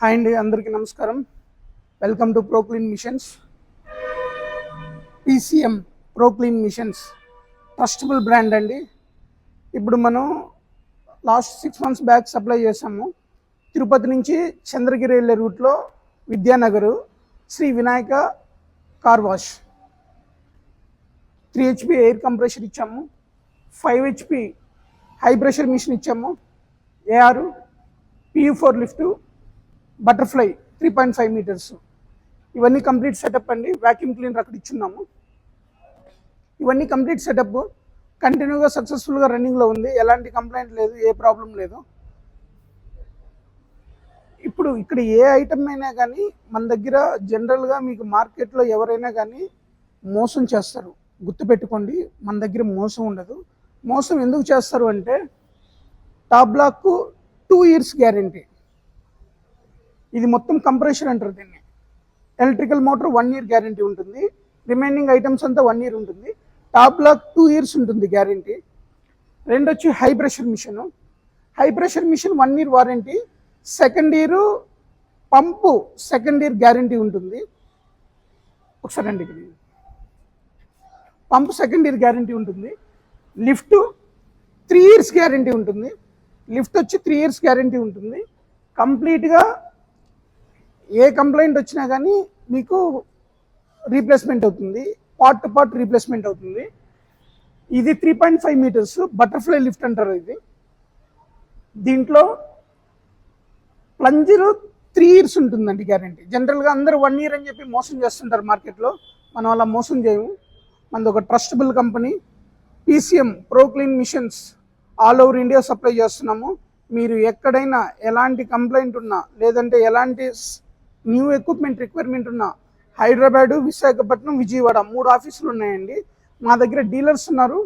Hi అండి, అందరికీ నమస్కారం. Welcome to Proclean machines. PCM Proclean machines trustable brand అండి. ఇప్పుడు మనం లాస్ట్ 6 months బ్యాక్ సప్లై చేసాము. తిరుపతి నుంచి చంద్రగిరి వెళ్ళే రూట్లో Vidyanagar Shri Vinayaka car wash 3 HP air compressor ఇచ్చాము, 5 HP హై ప్రెషర్ మిషన్ ఇచ్చాము, AR PU4 lift, butterfly 3.5 meters. ఇవన్నీ కంప్లీట్ సెటప్ అండి. వ్యాక్యూమ్ క్లీనర్ అక్కడ ఇచ్చున్నాము. ఇవన్నీ కంప్లీట్ సెటప్ కంటిన్యూగా సక్సెస్ఫుల్గా రన్నింగ్లో ఉంది. ఎలాంటి కంప్లైంట్ లేదు, ఏ ప్రాబ్లం లేదు. ఇప్పుడు ఇక్కడ ఏ ఐటమ్ అయినా కానీ మన దగ్గర జనరల్గా మీకు మార్కెట్లో ఎవరైనా కానీ మోసం చేస్తారు. గుర్తుపెట్టుకోండి, మన దగ్గర మోసం ఉండదు. మోసం ఎందుకు చేస్తారు అంటే టాప్ బ్లాక్ 2 years గ్యారంటీ. ఇది మొత్తం కంప్రెషన్ అంటారు దీన్ని. ఎలక్ట్రికల్ మోటార్ 1 year గ్యారంటీ ఉంటుంది. రిమైనింగ్ ఐటమ్స్ అంతా 1 year ఉంటుంది. టాప్ బ్లాక్ 2 years ఉంటుంది గ్యారంటీ. రెండు వచ్చి high pressure machine. High pressure machine 1 year warranty. Second year pump second year guarantee ఉంటుంది. ఒకసారి అండి, పంపు సెకండ్ ఇయర్ గ్యారంటీ ఉంటుంది. లిఫ్ట్ 3 years గ్యారంటీ ఉంటుంది. లిఫ్ట్ వచ్చి 3 years గ్యారంటీ ఉంటుంది. కంప్లీట్గా ఏ కంప్లైంట్ వచ్చినా కానీ మీకు రీప్లేస్మెంట్ అవుతుంది, పార్ట్ టు పార్ట్ రీప్లేస్మెంట్ అవుతుంది. ఇది 3.5 meters బటర్ఫ్లై లిఫ్ట్ అంటారు ఇది. దీంట్లో ప్లంజర్ 3 years ఉంటుందండి గ్యారంటీ. జనరల్గా అందరూ 1 year అని చెప్పి మోసం చేస్తుంటారు మార్కెట్లో. మనం అలా మోసం చేయము. మనది ఒక trustable company. PCM Proclean machines all over India supply చేస్తున్నాము. మీరు ఎక్కడైనా ఎలాంటి కంప్లైంట్ ఉన్నా, లేదంటే ఎలాంటి న్యూ ఎక్విప్మెంట్ రిక్వైర్మెంట్ ఉన్నా, హైదరాబాదు, విశాఖపట్నం, విజయవాడ 3 ఆఫీసులు ఉన్నాయండి. మా దగ్గర డీలర్స్ ఉన్నారు,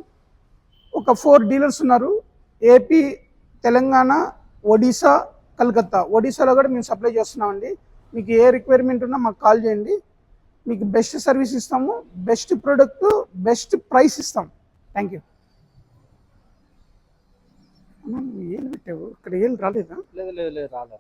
ఒక 4 డీలర్స్ ఉన్నారు. ఏపీ, తెలంగాణ, ఒడిశా, కలకత్తా. ఒడిశాలో కూడా మేము సప్లై చేస్తున్నామండి. మీకు ఏ రిక్వైర్మెంట్ ఉన్నా మాకు కాల్ చేయండి. మీకు బెస్ట్ సర్వీస్ ఇస్తాము, బెస్ట్ ప్రోడక్ట్, బెస్ట్ ప్రైస్ ఇస్తాం. Thank you. ఏళ్ళు పెట్టావు, ఇక్కడ ఏళ్ళు రాలేదా? లేదు రాలే